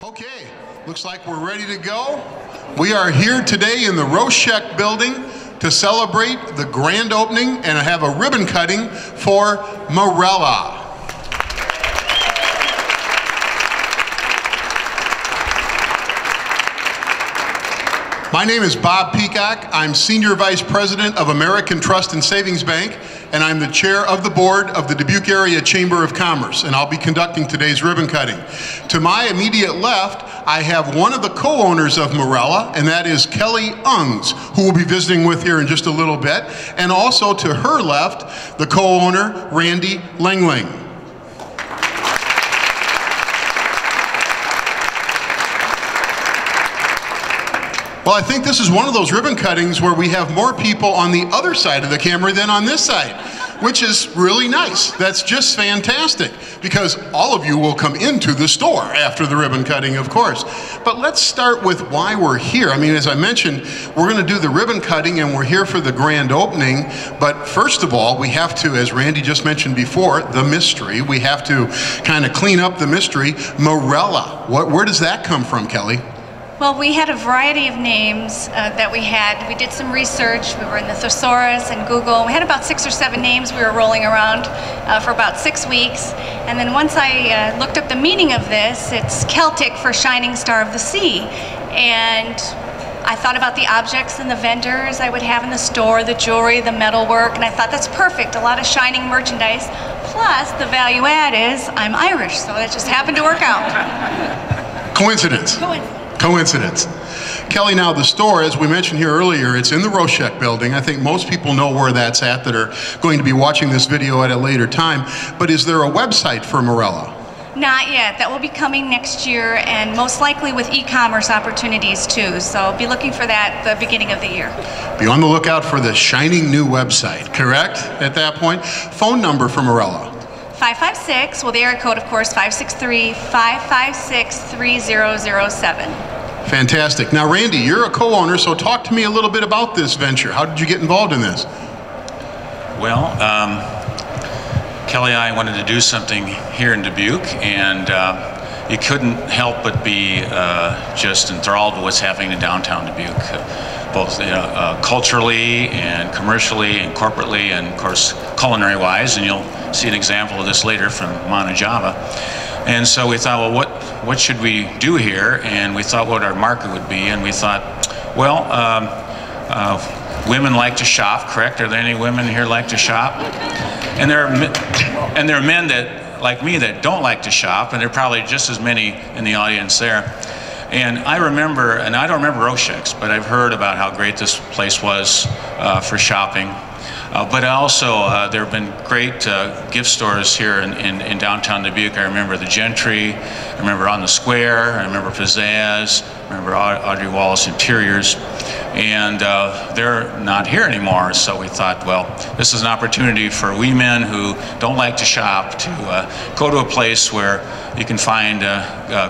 Okay, looks like we're ready to go. We are here today in the Roshek building to celebrate the grand opening and have a ribbon cutting for Marella. My name is Bob Peacock. I'm Senior Vice President of American Trust and Savings Bank, and I'm the Chair of the Board of the Dubuque Area Chamber of Commerce, and I'll be conducting today's ribbon cutting. To my immediate left, I have one of the co-owners of Marella, and that is Kelly Ungs, who we'll be visiting with here in just a little bit, and also to her left, the co-owner, Randy Langling. Well, I think this is one of those ribbon cuttings where we have more people on the other side of the camera than on this side, which is really nice. That's just fantastic, because all of you will come into the store after the ribbon cutting, of course. But let's start with why we're here. I mean, as I mentioned, we're going to do the ribbon cutting and we're here for the grand opening. But first of all, we have to, as Randy just mentioned before, the mystery. We have to kind of clean up the mystery. Marella, where does that come from, Kelly? Well, we had a variety of names that we had. We did some research. We were in the thesaurus and Google. We had about 6 or 7 names we were rolling around for about 6 weeks. And then once I looked up the meaning of this, it's Celtic for shining star of the sea. And I thought about the objects and the vendors I would have in the store, the jewelry, the metalwork, and I thought that's perfect, a lot of shining merchandise. Plus, the value add is I'm Irish, so it just happened to work out. Coincidence. Coincidence. Kelly, now the store, as we mentioned here earlier, it's in the Roshek building. I think most people know where that's at that are going to be watching this video at a later time. But is there a website for Marella? Not yet. That will be coming next year, and most likely with e-commerce opportunities too. So be looking for that at the beginning of the year. Be on the lookout for the shining new website, correct? At that point. Phone number for Marella? 556, well, the area code, of course, 563-556-3007. Fantastic. Now, Randy, you're a co-owner, so talk to me a little bit about this venture. How did you get involved in this? Well, Kelly and I wanted to do something here in Dubuque, and you couldn't help but be just enthralled with what's happening in downtown Dubuque, both culturally and commercially and corporately and, of course, culinary-wise, and you'll see an example of this later from Mana Java. And so we thought, well, what should we do here? And we thought what our market would be, and we thought, well, women like to shop, correct? Are there any women here like to shop? And there are men that, like me, that don't like to shop, and there are probably just as many in the audience there. And I remember, and I don't remember Roshek's, but I've heard about how great this place was for shopping. But also, there have been great gift stores here in downtown Dubuque. I remember the Gentry, I remember On the Square, I remember Pizzazz, I remember Audrey Wallace Interiors, and they're not here anymore. So we thought, well, this is an opportunity for we men who don't like to shop to go to a place where you can find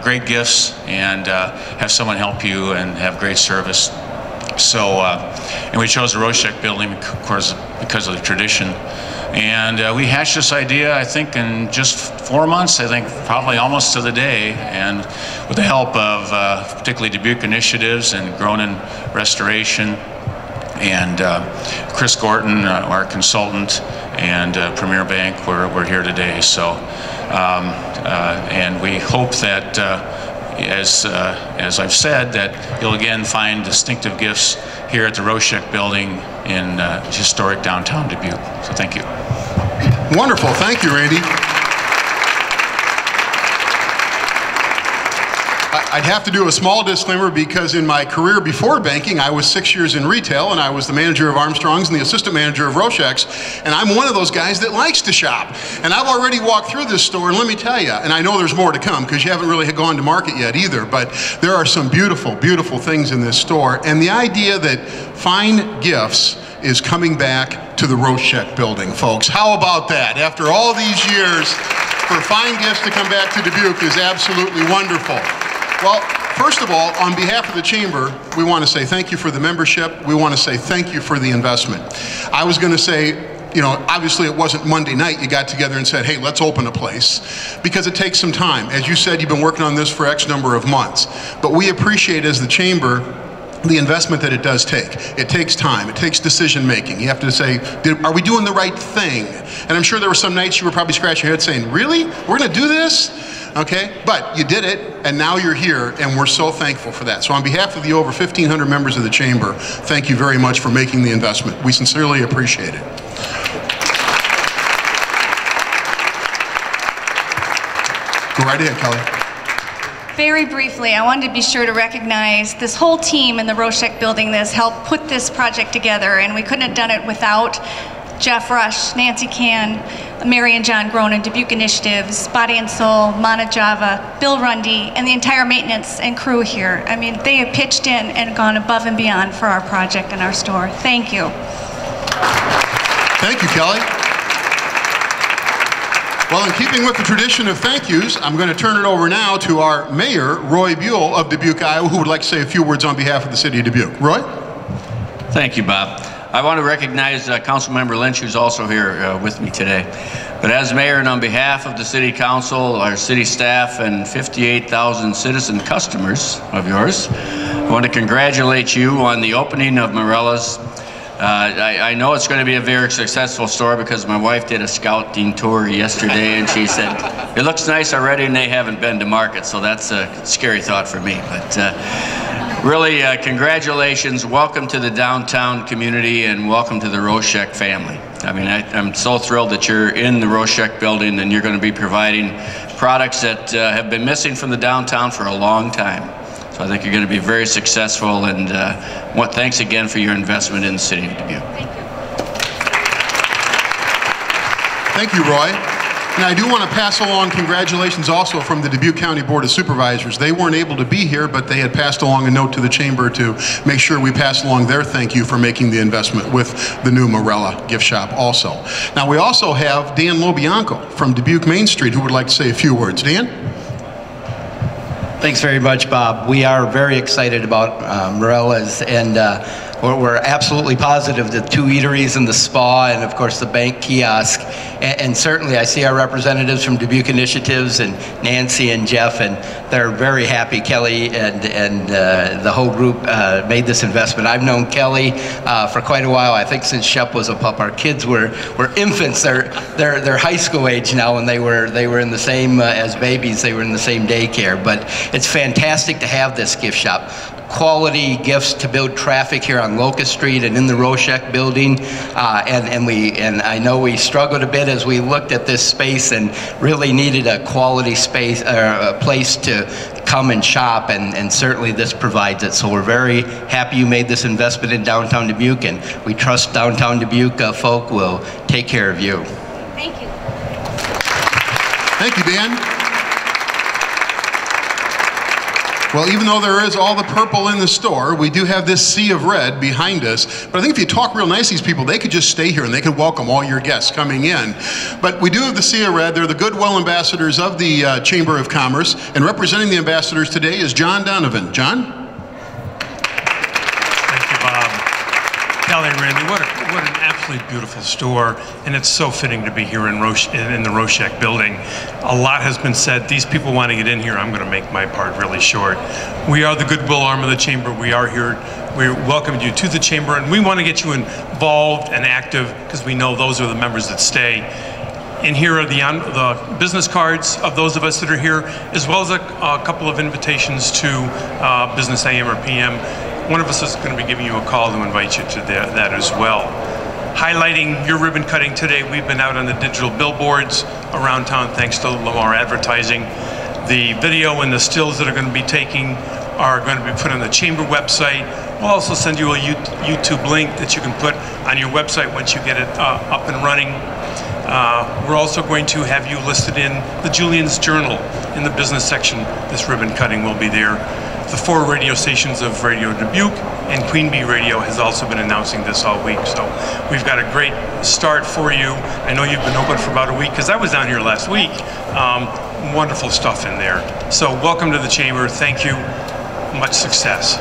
great gifts and have someone help you and have great service. So, and we chose the Roshek building, of course, because of the tradition. And we hatched this idea, I think, in just 4 months, I think, probably almost to the day. And with the help of particularly Dubuque Initiatives and Gronin Restoration and Chris Gorton, our consultant, and Premier Bank, we're here today. So, and we hope that as I've said, that you'll again find distinctive gifts here at the Roshek building in historic downtown Dubuque. So thank you. Wonderful. Thank you, Randy. I'd have to do a small disclaimer because in my career before banking, I was 6 years in retail, and I was the manager of Armstrong's and the assistant manager of Roshek's, and I'm one of those guys that likes to shop. And I've already walked through this store, and let me tell you, and I know there's more to come because you haven't really gone to market yet either, but there are some beautiful, beautiful things in this store. And the idea that fine gifts is coming back to the Roshek building, folks. How about that? After all these years, for fine gifts to come back to Dubuque is absolutely wonderful. Well, first of all, on behalf of the Chamber, we want to say thank you for the membership. We want to say thank you for the investment. I was going to say you know, obviously it wasn't Monday night you got together and said, hey, let's open a place, because it takes some time. As you said, you've been working on this for X number of months. But we appreciate, as the chamber, the investment that it does take. It takes time, it takes decision making. You have to say, are we doing the right thing? And I'm sure there were some nights you were probably scratching your head saying, really? We're gonna do this? Okay, but you did it, and now you're here, and we're so thankful for that. So on behalf of the over 1,500 members of the chamber, thank you very much for making the investment. We sincerely appreciate it. Go right ahead, Kelly. Very briefly, I wanted to be sure to recognize this whole team in the Roshek building that has helped put this project together, and we couldn't have done it without Jeff Rush, Nancy Can, Mary and John Gronin, Dubuque Initiatives, Body and Soul, Mana Java, Bill Rundy, and the entire maintenance and crew here. I mean, they have pitched in and gone above and beyond for our project and our store. Thank you. Thank you, Kelly. Well, in keeping with the tradition of thank yous, I'm going to turn it over now to our mayor, Roy Buell of Dubuque, Iowa, who would like to say a few words on behalf of the city of Dubuque. Roy? Thank you, Bob. I want to recognize Councilmember Lynch, who's also here with me today. But as mayor and on behalf of the city council, our city staff, and 58,000 citizen customers of yours, I want to congratulate you on the opening of Marella's. I know it's going to be a very successful store because my wife did a scouting tour yesterday and she said, it looks nice already and they haven't been to market, so that's a scary thought for me. But really, congratulations, welcome to the downtown community and welcome to the Roshek family. I mean, I'm so thrilled that you're in the Roshek building and you're going to be providing products that have been missing from the downtown for a long time. So I think you're going to be very successful, and thanks again for your investment in the city of Dubuque. Thank you, Roy. And I do want to pass along congratulations also from the Dubuque County Board of Supervisors. They weren't able to be here, but they had passed along a note to the chamber to make sure we pass along their thank you for making the investment with the new Marella gift shop also. Now we also have Dan Lobianco from Dubuque Main Street who would like to say a few words. Dan? Thanks very much, Bob. We are very excited about Marella's, and we're absolutely positive the two eateries and the spa, and of course the bank kiosk. And certainly I see our representatives from Dubuque Initiatives and Nancy and Jeff, and they're very happy. Kelly and the whole group made this investment. I've known Kelly for quite a while. I think since Shep was a pup. Our kids were infants. They're high school age now, and they were in the same as babies. They were in the same daycare. But it's fantastic to have this gift shop. Quality gifts to build traffic here on Locust Street and in the Roshek building, and I know we struggled a bit as we looked at this space and really needed a quality space or a place to come and shop, and certainly this provides it. So we're very happy you made this investment in downtown Dubuque, and we trust downtown Dubuque folk will take care of you. Thank you. Thank you, Dan. Well, even though there is all the purple in the store, we do have this sea of red behind us. But I think if you talk real nice to these people, they could just stay here and they could welcome all your guests coming in. But we do have the sea of red. They're the goodwill ambassadors of the Chamber of Commerce. And representing the ambassadors today is John Donovan. John? Thank you, Bob. Kelly and Randy, what an absolutely beautiful store, and it's so fitting to be here in the Roshek building. A lot has been said. These people want to get in here. I'm going to make my part really short. We are the goodwill arm of the chamber. We are here. We welcome you to the chamber, and we want to get you involved and active because we know those are the members that stay. And here are the business cards of those of us that are here, as well as a couple of invitations to Business AM or PM. One of us is going to be giving you a call to invite you to that as well. Highlighting your ribbon cutting today, we've been out on the digital billboards around town thanks to Lamar Advertising. The video and the stills that are going to be taking are going to be put on the chamber website. We'll also send you a YouTube link that you can put on your website once you get it up and running. We're also going to have you listed in the Julian's Journal in the business section. This ribbon cutting will be there. The 4 radio stations of Radio Dubuque and Queen Bee Radio has also been announcing this all week. So we've got a great start for you. I know you've been open for about a week because I was down here last week. Wonderful stuff in there. So welcome to the chamber. Thank you. Much success.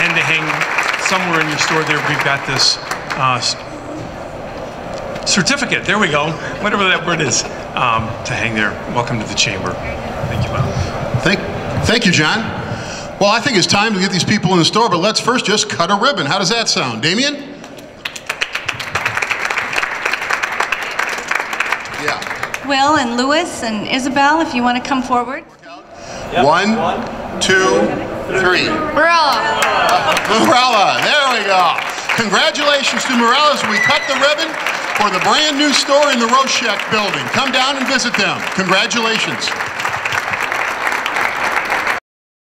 And to hang somewhere in your store there, we've got this certificate, there we go, whatever that word is, to hang there. Welcome to the chamber. Thank you, Bob. Thank you, John. Well, I think it's time to get these people in the store, but let's first just cut a ribbon. How does that sound? Damien? Yeah. Will and Louis and Isabel, if you want to come forward. Yep. 1, 2, 3. Marella. Marella, there we go. Congratulations to Marella as we cut the ribbon for the brand new store in the Roshek building. Come down and visit them. Congratulations.